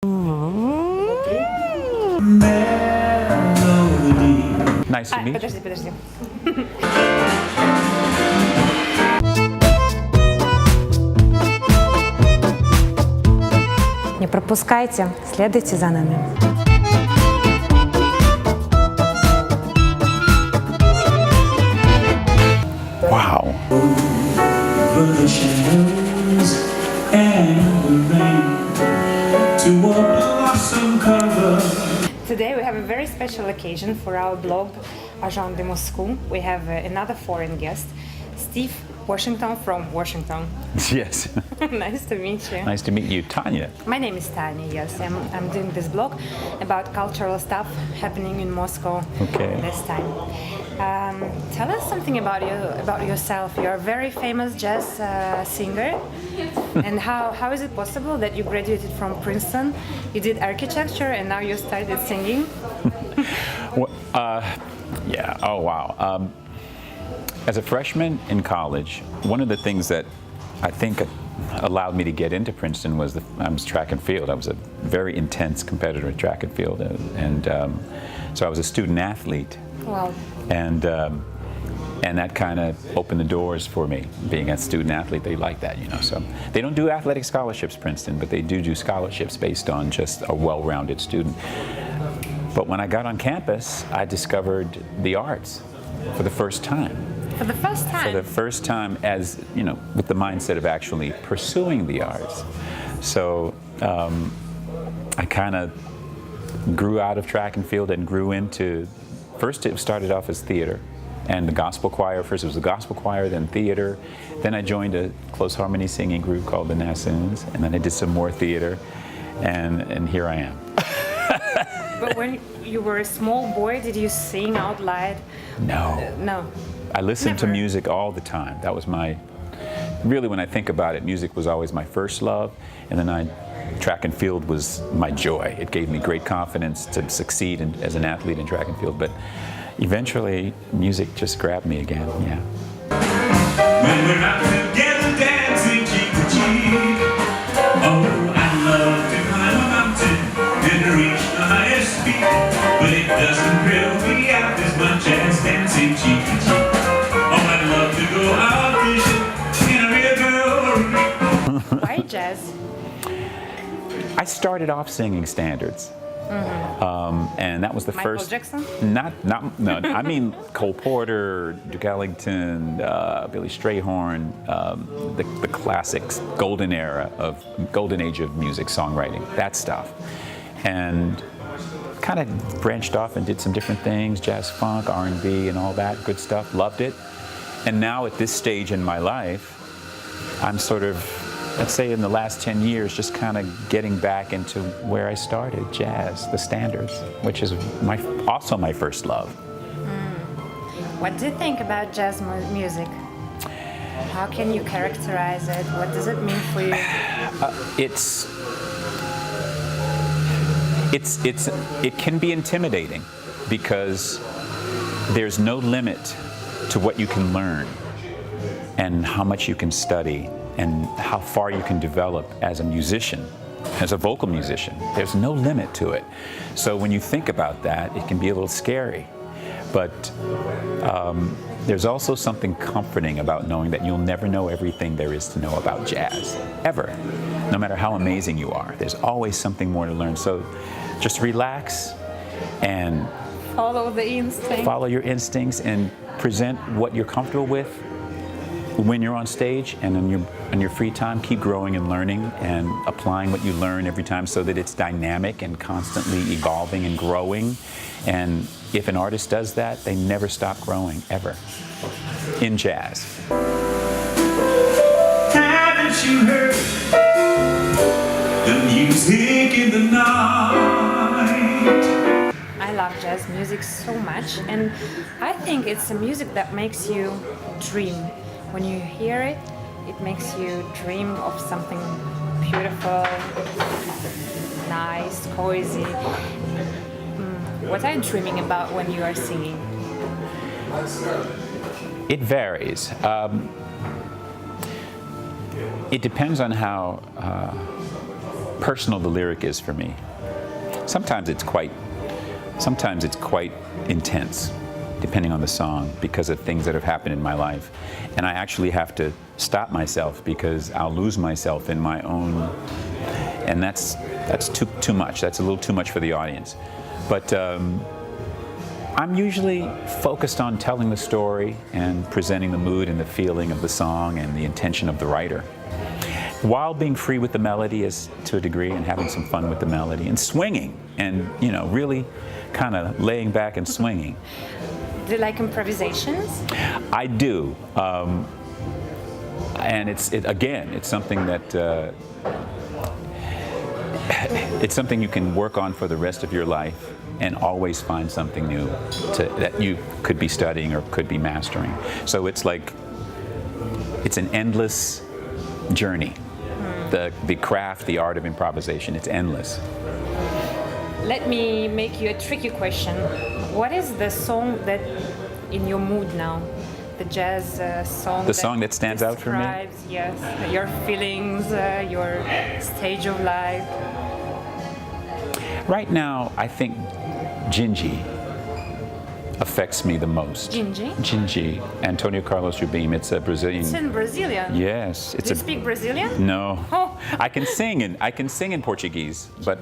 Nice to meet you. Подожди. Не пропускайте, следуйте за нами. Wow. Today we have a very special occasion for our blog Agent de Moscou. We have another foreign guest, Steve Washington from Washington. Yes. Nice to meet you. Nice to meet you, Tanya. My name is Tanya, yes. I'm doing this blog about cultural stuff happening in Moscow this time. Tell us something about yourself. You're a very famous jazz singer. And how is it possible that you graduated from Princeton, you did architecture, and now you started singing? Well, yeah, oh wow. As a freshman in college, one of the things that I think allowed me to get into Princeton was I was track and field. I was a very intense competitor in track and field, so I was a student athlete. Wow. And that kind of opened the doors for me. Being a student athlete, they like that, you know. So they don't do athletic scholarships, Princeton, but they do scholarships based on just a well-rounded student. But when I got on campus, I discovered the arts for the first time. For the first time? For the first time, as, you know, with the mindset of actually pursuing the arts. So I kind of grew out of track and field and grew into, first it started off as theater and the gospel choir. First it was the gospel choir, then theater. Then I joined a close harmony singing group called the Nassoons, and then I did some more theater, and here I am. But when you were a small boy, did you sing out loud? No. No. I listened to Never. music all the time. That was really when I think about it, music was always my first love, and then track and field was my joy. It gave me great confidence to succeed as an athlete in track and field, but eventually music just grabbed me again, yeah. When we're out together dancing cheek to cheek, oh, I'd love to climb a mountain and reach the highest peak, but it doesn't thrill me out as much as dancing cheek to cheek. Oh, I'd love to go out fishing in a river. Why jazz? I started off singing standards. And that was the Michael first. Jackson? No. I mean Cole Porter, Duke Ellington, Billy Strayhorn, the classics, golden age of music, songwriting, that stuff, and kind of branched off and did some different things, jazz, funk, R&B, and all that good stuff. Loved it, and now at this stage in my life, I'm sort of, let's say in the last 10 years, just kind of getting back into where I started, jazz, the standards, which is also my first love. What do you think about jazz music? How can you characterize it? What does it mean for you? It can be intimidating because there's no limit to what you can learn and how much you can study and how far you can develop as a musician, as a vocal musician. There's no limit to it. So when you think about that, it can be a little scary. But there's also something comforting about knowing that you'll never know everything there is to know about jazz, ever. No matter how amazing you are, there's always something more to learn. So just relax and Follow the instinct. follow your instincts and present what you're comfortable with when you're on stage, and in your free time, keep growing and learning and applying what you learn every time so that it's dynamic and constantly evolving and growing. And if an artist does that, they never stop growing, ever, in jazz. Haven't you heard the music in the night? I love jazz music so much, and I think it's a music that makes you dream. When you hear it, it makes you dream of something beautiful, nice, cozy. What are you dreaming about when you are singing? It varies. It depends on how personal the lyric is for me. Sometimes it's quite intense, depending on the song, because of things that have happened in my life. And I actually have to stop myself because I'll lose myself in my own, and that's too much. That's a little too much for the audience. But I'm usually focused on telling the story and presenting the mood and the feeling of the song and the intention of the writer, while being free with the melody as to a degree and having some fun with the melody and swinging and, you know, really kind of laying back and swinging. Do you like improvisations? I do. And it's something that it's something you can work on for the rest of your life and always find something new that you could be studying or could be mastering. So it's like, it's an endless journey. The craft, the art of improvisation, it's endless. Let me make you a tricky question. What is the song that in your mood now? The jazz song. The song that stands out for me? Yes, your feelings, your stage of life. Right now, I think Dindi affects me the most. Dindi? Dindi, Antonio Carlos Jobim. It's a Brazilian. It's in Brazilian. Yes, Do you speak Brazilian? No. Oh. I can sing in Portuguese, but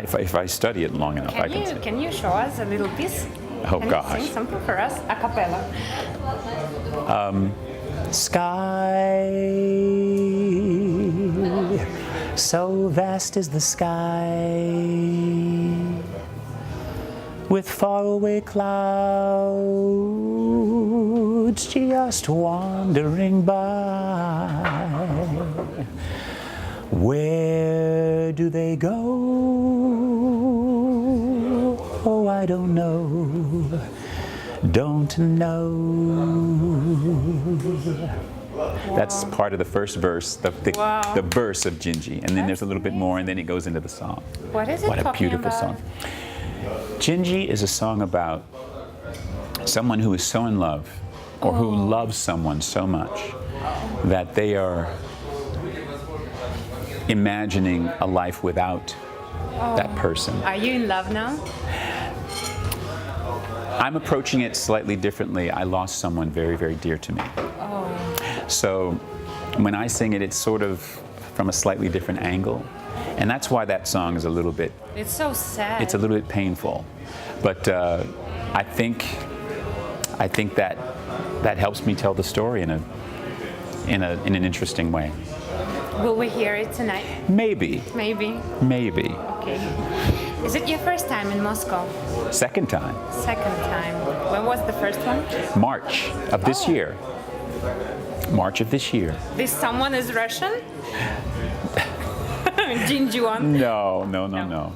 if I study it long enough, I can sing. Can you show us a little piece? Oh, Can gosh. you sing something for us a cappella? Sky, so vast is the sky, with faraway clouds just wandering by. Where do they go? Oh, I don't know. Don't know. That's part of the first verse, the verse of Dindi, and then there's a little bit more, and then it goes into the song. What is it What a talking beautiful about? song. Dindi is a song about someone who is so in love, or who loves someone so much that they are imagining a life without that person. Are you in love now? I'm approaching it slightly differently. I lost someone very, very dear to me. So when I sing it, it's sort of from a slightly different angle. And that's why that song is a little bit, It's so sad. it's a little bit painful. But I think that helps me tell the story in an interesting way. Will we hear it tonight? Maybe. Maybe. Maybe. Okay. Is it your first time in Moscow? Second time. Second time. When was the first one? March of this year. March of this year. This someone is Russian? Dindi one? No. No. No. No.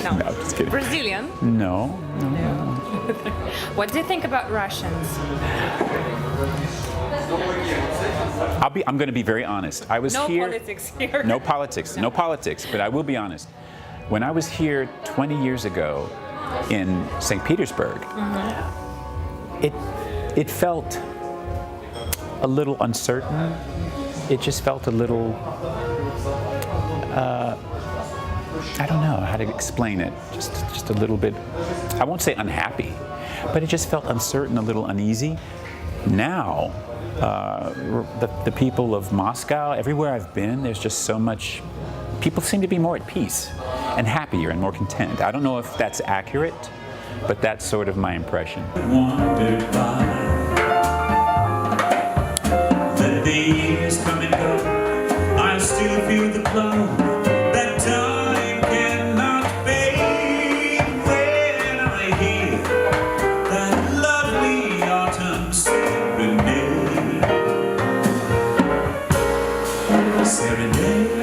No, just kidding. Brazilian? No. What do you think about Russians? I'm going to be very honest. I was No here. politics here. No politics, but I will be honest. When I was here 20 years ago in St. Petersburg, it felt a little uncertain. It just felt a little, I don't know how to explain it, just a little bit, I won't say unhappy, but it just felt uncertain, a little uneasy. Now, the people of Moscow, everywhere I've been, there's just so much, people seem to be more at peace and happier and more content. I don't know if that's accurate, but that's sort of my impression. Wandered by. The days come and go. I still feel the glow. That time cannot fade when I hear that lovely autumn serenade. Serenade.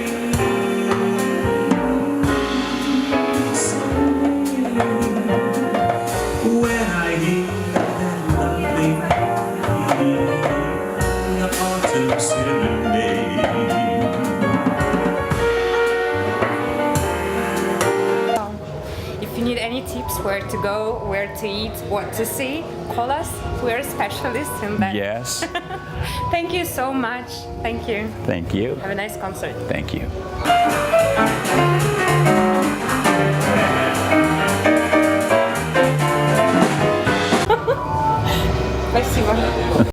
When I hear that lovely autumn serenade. If you need any tips where to go, where to eat, what to see, call us. We're specialists in that. Yes. Thank you so much. Thank you. Thank you. Have a nice concert. Thank you.